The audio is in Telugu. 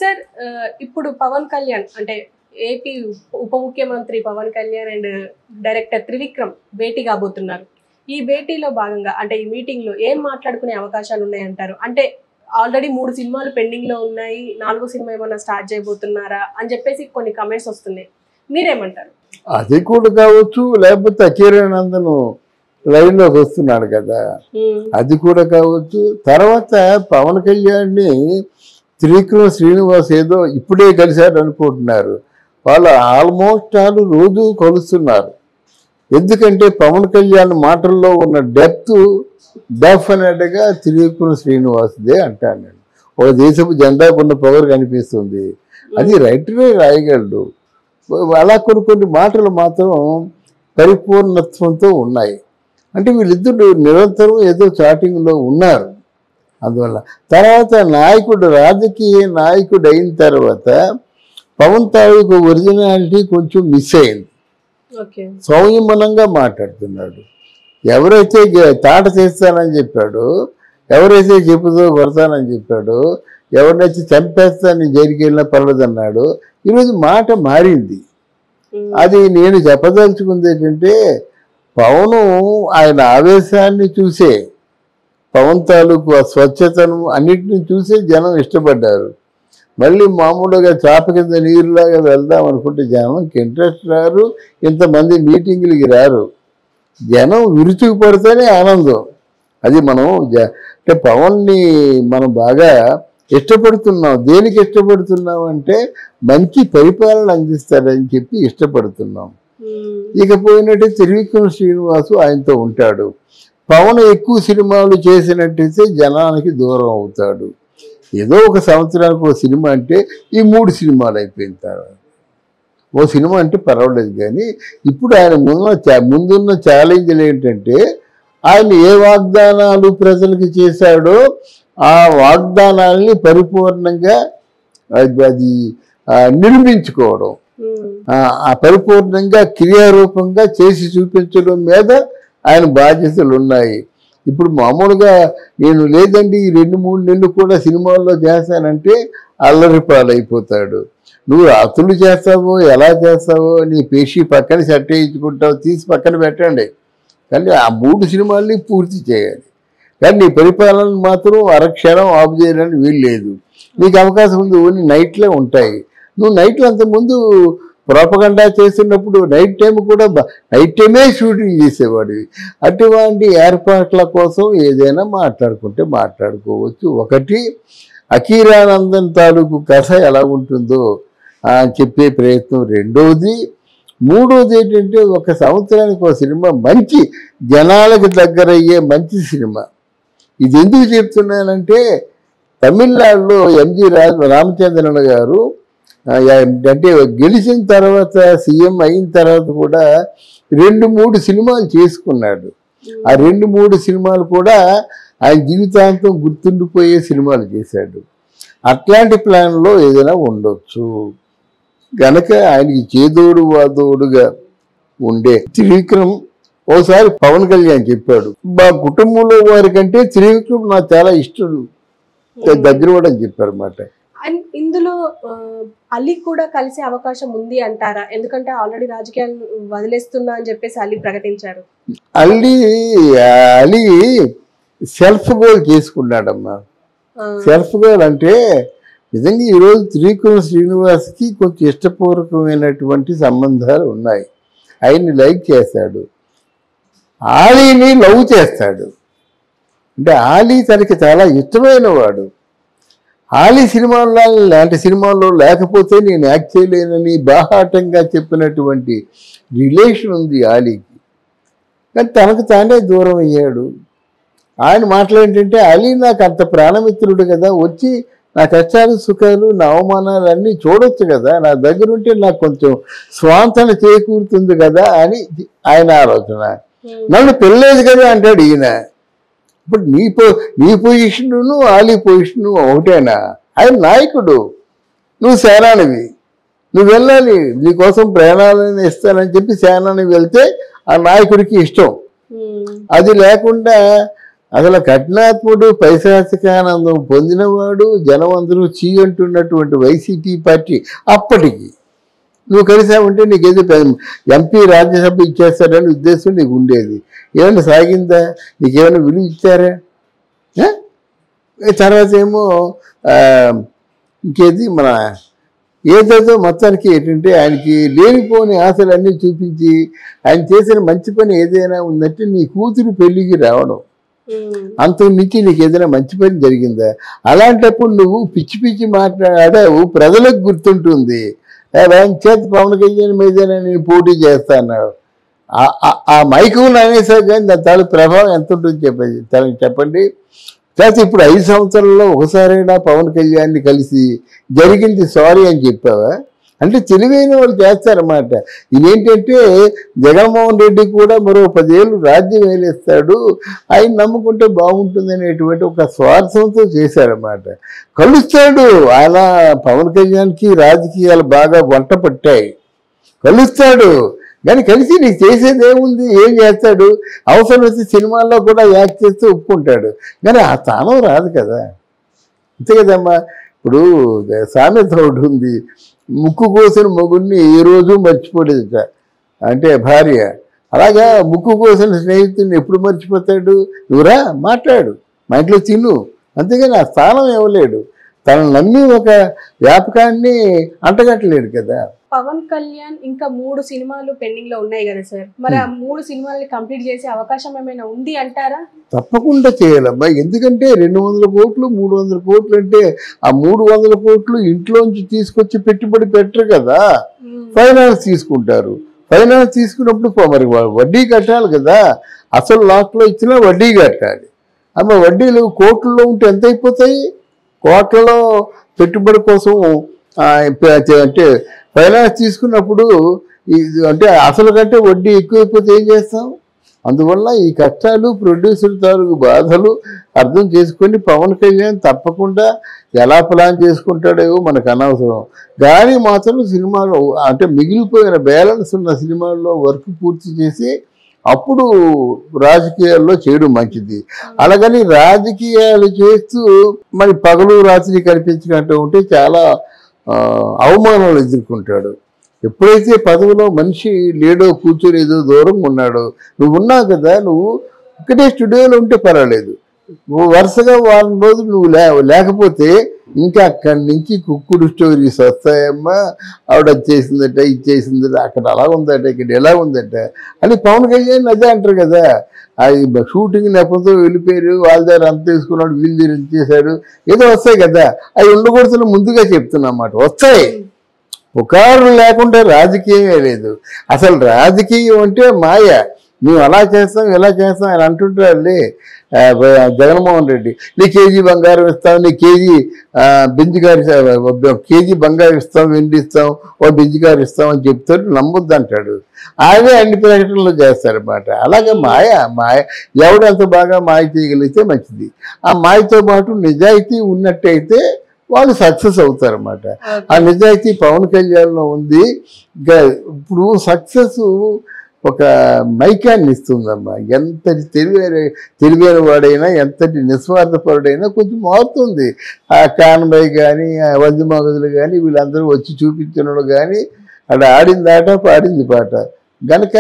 సార్ ఇప్పుడు పవన్ కళ్యాణ్ అంటే ఏపీ ఉప ముఖ్యమంత్రి పవన్ కళ్యాణ్ అండ్ డైరెక్టర్ త్రివిక్రమ్ భేటీ కాబోతున్నారు. ఈ భేటీలో భాగంగా అంటే ఈ మీటింగ్ లో ఏం మాట్లాడుకునే అవకాశాలు ఉన్నాయంటారు? అంటే ఆల్రెడీ 3 సినిమాలు పెండింగ్ లో ఉన్నాయి, 4వ సినిమా ఏమైనా స్టార్ట్ చేయబోతున్నారా అని చెప్పేసి కొన్ని కమెంట్స్ వస్తున్నాయి. మీరేమంటారు? అది కూడా కావచ్చు, లేకపోతే అఖీరానందన్ లైన్ లోకి వస్తున్నాడు కదా, అది కూడా కావచ్చు. తర్వాత పవన్ కళ్యాణ్ని త్రివిక్రమ్ శ్రీనివాస్ ఏదో ఇప్పుడే కలిశారు అనుకుంటున్నారు. వాళ్ళు ఆల్మోస్ట్ వాళ్ళు రోజు కలుస్తున్నారు. ఎందుకంటే పవన్ కళ్యాణ్ మాటల్లో ఉన్న డెప్త్ డెఫినెట్గా త్రివిక్రమ్ శ్రీనివాస్దే అంటాను నేను. ఒక దేశపు జెండాకు ఉన్న పొగరు కనిపిస్తుంది, అది రైటరే రాయగలడు. అలా కొన్ని మాటలు మాత్రం పరిపూర్ణత్వంతో ఉన్నాయి. అంటే వీళ్ళిద్దరు నిరంతరం ఏదో చాటింగ్లో ఉన్నారు. అందువల్ల తర్వాత నాయకుడు, రాజకీయ నాయకుడు అయిన తర్వాత పవన్ తాలూకు ఒరిజినాలిటీ కొంచెం మిస్ అయింది. సంయమనంగా మాట్లాడుతున్నాడు. ఎవరైతే తాట చేస్తానని చెప్పాడో, ఎవరైతే చెప్పుతో కొడతానని చెప్పాడో, ఎవరినైతే చంపేస్తానని జైలుకి వెళ్ళినా పర్లేదన్నాడు, ఈరోజు మాట మారింది. అది నేను చెప్పదలుచుకుంది ఏంటంటే, పవను ఆయన ఆవేశాన్ని చూసే, పవన్ తాలూకు ఆ స్వచ్ఛతను అన్నిటిని చూసే జనం ఇష్టపడ్డారు. మళ్ళీ మామూలుగా చాప కింద నీరులాగా వెళ్దాం అనుకుంటే జనంకి ఇంట్రెస్ట్ రారు, ఇంతమంది మీటింగులకి రారు. జనం విరుచుకు పడితేనే ఆనందం. అది మనం అంటే పవన్ని మనం బాగా ఇష్టపడుతున్నాం. దేనికి ఇష్టపడుతున్నాం అంటే మంచి పరిపాలన అందిస్తాడని చెప్పి ఇష్టపడుతున్నాం. ఇకపోయినట్టే త్రివిక్రమ్ శ్రీనివాసు ఆయనతో ఉంటాడు. పవన్ ఎక్కువ సినిమాలు చేసినట్టయితే జనానికి దూరం అవుతాడు. ఏదో ఒక సంవత్సరానికి ఒక సినిమా అంటే ఈ 3 సినిమాలు అయిపోయిన తర్వాత ఓ సినిమా అంటే పర్వాలేదు. కానీ ఇప్పుడు ఆయన ముందున్న ఛాలెంజ్లు ఏంటంటే, ఆయన ఏ వాగ్దానాలు ప్రజలకు చేశాడో ఆ వాగ్దానాలని పరిపూర్ణంగా అది నిర్మించుకోవడం, ఆ పరిపూర్ణంగా క్రియారూపంగా చేసి చూపించడం మీద ఆయన బాధ్యతలు ఉన్నాయి. ఇప్పుడు మామూలుగా నేను లేదండి ఈ 2-3 నెలలు కూడా సినిమాల్లో చేస్తానంటే అల్లరి పాలైపోతాడు. నువ్వు రాత్రులు చేస్తావో ఎలా చేస్తావో నీ పేషీ పక్కన సెట్ వేయించుకుంటావు, తీసి పక్కన పెట్టండి. కానీ ఆ 3 సినిమాల్ని పూర్తి చేయాలి. కానీ నీ పరిపాలన మాత్రం అరక్షణం ఆఫ్ చేయడానికి వీలు లేదు. నీకు అవకాశం ఉంది, ఓన్లీ నైట్లే ఉంటాయి. నువ్వు నైట్లో అంతకుముందు ప్రోపగండా చేస్తున్నప్పుడు నైట్ టైం కూడా నైట్ టైమే షూటింగ్ చేసేవాడివి. అటువంటి ఏర్పాట్ల కోసం ఏదైనా మాట్లాడుకుంటే మాట్లాడుకోవచ్చు. ఒకటి, అఖీరానందన్ తాలూకు కథ ఎలా ఉంటుందో చెప్పే ప్రయత్నం. రెండవది, మూడవది ఏంటంటే ఒక సంవత్సరానికి ఒక సినిమా మంచి జనాలకు దగ్గరయ్యే మంచి సినిమా. ఇది ఎందుకు చెప్తున్నానంటే, తమిళనాడులో ఎంజి రామచంద్రన్ గారు అంటే గెలిచిన తర్వాత సీఎం అయిన తర్వాత కూడా 2-3 సినిమాలు చేసుకున్నాడు. ఆ 2-3 సినిమాలు కూడా ఆయన జీవితాంతం గుర్తుండిపోయే సినిమాలు చేశాడు. అట్లాంటి ప్లాన్లో ఏదైనా ఉండొచ్చు. గనక ఆయనకి చేదోడు వాదోడుగా ఉండే త్రివిక్రమ్ ఓసారి పవన్ కళ్యాణ్ చెప్పాడు, మా కుటుంబంలో వారికంటే త్రివిక్రమ్ నాకు చాలా ఇష్టం, దగ్గర కూడా అని చెప్పారు అన్నమాట. అండ్ ఇందులో అలీ కూడా కలిసే అవకాశం ఉంది అంటారా? ఎందుకంటే ఆల్రెడీ రాజకీయాలు వదిలేస్తున్నా అని చెప్పేసి అలీ ప్రకటించారు. అలీ సెల్ఫ్ గోల్ చేసుకున్నాడమ్మా. సెల్ఫ్ గోల్ అంటే నిజంగా ఈరోజు త్రివిక్రమ్ శ్రీనివాస్కి కొంచెం ఇష్టపూర్వకమైనటువంటి సంబంధాలు ఉన్నాయి. ఆయన్ని లైక్ చేస్తాడు, ఆలీని లవ్ చేస్తాడు. అంటే ఆలీ తనకి చాలా ఇష్టమైన వాడు. ఆలీ సినిమాల్లో లాంటి సినిమాల్లో లేకపోతే నేను యాక్ట్ చేయలేనని బాహాటంగా చెప్పినటువంటి రిలేషన్ ఉంది ఆలీకి. కానీ తనకు తానే దూరం అయ్యాడు. ఆయన మాట్లాడేంటంటే, అలీ నాకు అంత ప్రాణమిత్రుడు కదా, వచ్చి నా కష్టాలు సుఖాలు నా అవమానాలు అన్నీ చూడొచ్చు కదా, నా దగ్గర ఉంటే నాకు కొంచెం స్వాంతన చేకూరుతుంది కదా అని ఆయన ఆలోచన. నన్ను పెళ్ళలేదు కదా అంటాడు ఈయన. ఇప్పుడు నీ పొజిషను ఆలీ పొజిషను ఒకటేనా? ఆయన నాయకుడు, నువ్వు సేనానివి, నువ్వు వెళ్ళాలి, నీకోసం ప్రాణాలను ఇస్తానని చెప్పి సేనానికి వెళ్తే ఆ నాయకుడికి ఇష్టం. అది లేకుండా అసలు కఠినాత్ముడు పైశాచికానందం పొందినవాడు జనం అందరూ చీ అంటున్నటువంటి వైసీపీ పార్టీ అప్పటికి నువ్వు కలిసావంటే నీకేదో ఎంపీ రాజ్యసభ ఇచ్చేస్తాడని ఉద్దేశం నీకు ఉండేది. ఏమైనా సాగిందా? నీకేమైనా విలువ ఇచ్చారా? తర్వాత ఏమో ఇంకేది మన ఏదేదో మొత్తానికి ఏంటంటే ఆయనకి లేనిపోని ఆశలన్నీ చూపించి ఆయన చేసిన మంచి పని ఏదైనా ఉందంటే నీ కూతురు పెళ్ళికి రావడం, అంతకు మించి నీకు ఏదైనా మంచి పని జరిగిందా? అలాంటప్పుడు నువ్వు పిచ్చి పిచ్చి మాట్లాడావు, ప్రజలకు గుర్తుంటుంది. చేత పవన్ కళ్యాణ్ మీదనే నేను పోటీ చేస్తాను. ఆ మైకులు అనేసా కానీ దాని తాలూకు ప్రభావం ఎంత ఉంటుందో చెప్పండి. లేకపోతే ఇప్పుడు 5 సంవత్సరాల్లో ఒకసారైనా పవన్ కళ్యాణ్ని కలిసి జరిగింది సారీ అని చెప్పావా? అంటే తెలివైన వాళ్ళు చేస్తారన్నమాట. ఇదేంటంటే జగన్మోహన్ రెడ్డి కూడా మరో 10 ఏళ్ళు రాజ్యం వేలేస్తాడు, ఆయన నమ్ముకుంటే బాగుంటుంది అనేటువంటి ఒక స్వార్థంతో చేశారన్నమాట. కలుస్తాడు ఆయన. పవన్ కళ్యాణ్కి రాజకీయాలు బాగా వంట పట్టాయి. కలుస్తాడు కానీ కలిసి నీకు చేసేది ఏముంది? ఏం చేస్తాడు? అవసరం వచ్చి సినిమాల్లో కూడా యాక్ట్ చేస్తూ ఒప్పుకుంటాడు, కానీ ఆ స్థానం రాదు కదా. అంతే కదమ్మా. ఇప్పుడు సామెత ఒకటి ఉంది, ముక్కు కోసిన మొగుడిని ఏ రోజు మర్చిపోలేదట అంటే భార్య. అలాగా ముక్కు కోసిన స్నేహితుడిని ఎప్పుడు మర్చిపోతాడు? నువ్వురా మాట్లాడు, మా ఇంట్లో తిను, అంతేగాని ఆ స్థానం ఇవ్వలేడు. తనను నమ్మి ఒక వ్యాపకాన్ని అంటగట్టలేడు కదా. పవన్ కళ్యాణ్ ఇంకా 3 సినిమాలు పెండింగ్ లో ఉన్నాయి కదా సార్, మరి ఆ 3 సినిమాలని కంప్లీట్ చేసే అవకాశం ఏమైనా ఉంది అంటారా? తప్పకుండా చేయాలమ్మా. ఎందుకంటే 200 కోట్లు 300 కోట్లు అంటే ఆ 300 కోట్లు ఇంట్లోంచి తీసుకొచ్చి పెట్టుబడి పెట్టరు కదా, ఫైనాన్స్ తీసుకుంటారు. ఫైనాన్స్ తీసుకున్నప్పుడు మరి వడ్డీ కట్టాలి కదా. అసలు లాస్ట్లో ఇచ్చినా వడ్డీ కట్టాలి. అమ్మ వడ్డీలు కోట్లలో ఉంటే ఎంత అయిపోతాయి? కోట్లలో పెట్టుబడి కోసం అంటే ఫైనాన్స్ తీసుకున్నప్పుడు అంటే అసలు కంటే వడ్డీ ఎక్కువైపోతే ఏం చేస్తాం? అందువల్ల ఈ కష్టాలు ప్రొడ్యూసర్ తాలూకు బాధలు అర్థం చేసుకొని పవన్ కళ్యాణ్ తప్పకుండా ఎలా ప్లాన్ చేసుకుంటాడేవో మనకు అనవసరం. కానీ మాత్రం సినిమాలో అంటే మిగిలిపోయిన బ్యాలెన్స్ ఉన్న సినిమాల్లో వర్క్ పూర్తి చేసి అప్పుడు రాజకీయాల్లో చేయడం మంచిది. అలాగని రాజకీయాలు చేస్తూ మరి పగలు రాత్రి కనిపించినట్టు ఉంటే చాలా అవమానాలు ఎదుర్కొంటాడు. ఎప్పుడైతే పదవిలో మనిషి లేడో కూర్చోలేదో దూరంగా ఉన్నాడో, నువ్వు ఉన్నావు కదా, నువ్వు ఇక్కడే స్టూడియోలో ఉంటే పర్వాలేదు, నువ్వు వరుసగా 4 రోజులు నువ్వు లేకపోతే ఇంకా అక్కడి నుంచి కుక్కుడు స్టోరీస్ వస్తాయమ్మా. ఆవిడ అది చేసిందట, ఇది చేసిందట, అక్కడ అలా ఉందట, ఇక్కడ ఎలా ఉందట అని పవన్ కళ్యాణ్ అదే అంటారు కదా. అది షూటింగ్ నెపంతో వెళ్ళిపోయారు, వాళ్ళ దగ్గర అంత తీసుకున్నాడు, వీళ్ళ దగ్గర చేశాడు, ఏదో వస్తాయి కదా. అవి ఉండకూడదు ముందుగా చెప్తున్నమాట. వస్తాయి, పుకారు లేకుండా రాజకీయమే లేదు. అసలు రాజకీయం అంటే మాయ. మేము అలా చేస్తాం ఇలా చేస్తాం అని అంటుంటారులే జగన్మోహన్ రెడ్డి. నీ కేజీ బంగారం ఇస్తాం, నీ బెంజ్ కారు కేజీ బంగారం ఇస్తాం, వెండి ఇస్తాం, ఓ బెంజ్ కారు ఇస్తాం అని చెప్తారు, నమ్మొద్దు అంటాడు. ఆయనే అన్ని ప్రకటనలు చేస్తారన్నమాట. అలాగే మాయ ఎవడంత బాగా మాయ చేయగలిగితే మంచిది. ఆ మాయతో పాటు నిజాయితీ ఉన్నట్టయితే వాళ్ళు సక్సెస్ అవుతారన్నమాట. ఆ నిజాయితీ పవన్ కళ్యాణ్లో ఉంది. ఇప్పుడు సక్సెస్ ఒక మైకాన్ని ఇస్తుందమ్మా. ఎంతటి తెలివైన వాడైనా, ఎంతటి నిస్వార్థపరుడైనా కొంచెం మారుతుంది. ఆ కాన్బాయ్ కానీ, ఆ వద్దుమగదులు కానీ, వీళ్ళందరూ వచ్చి చూపించిన కానీ అక్కడ ఆడింది ఆట, పాడింది పాట. గనక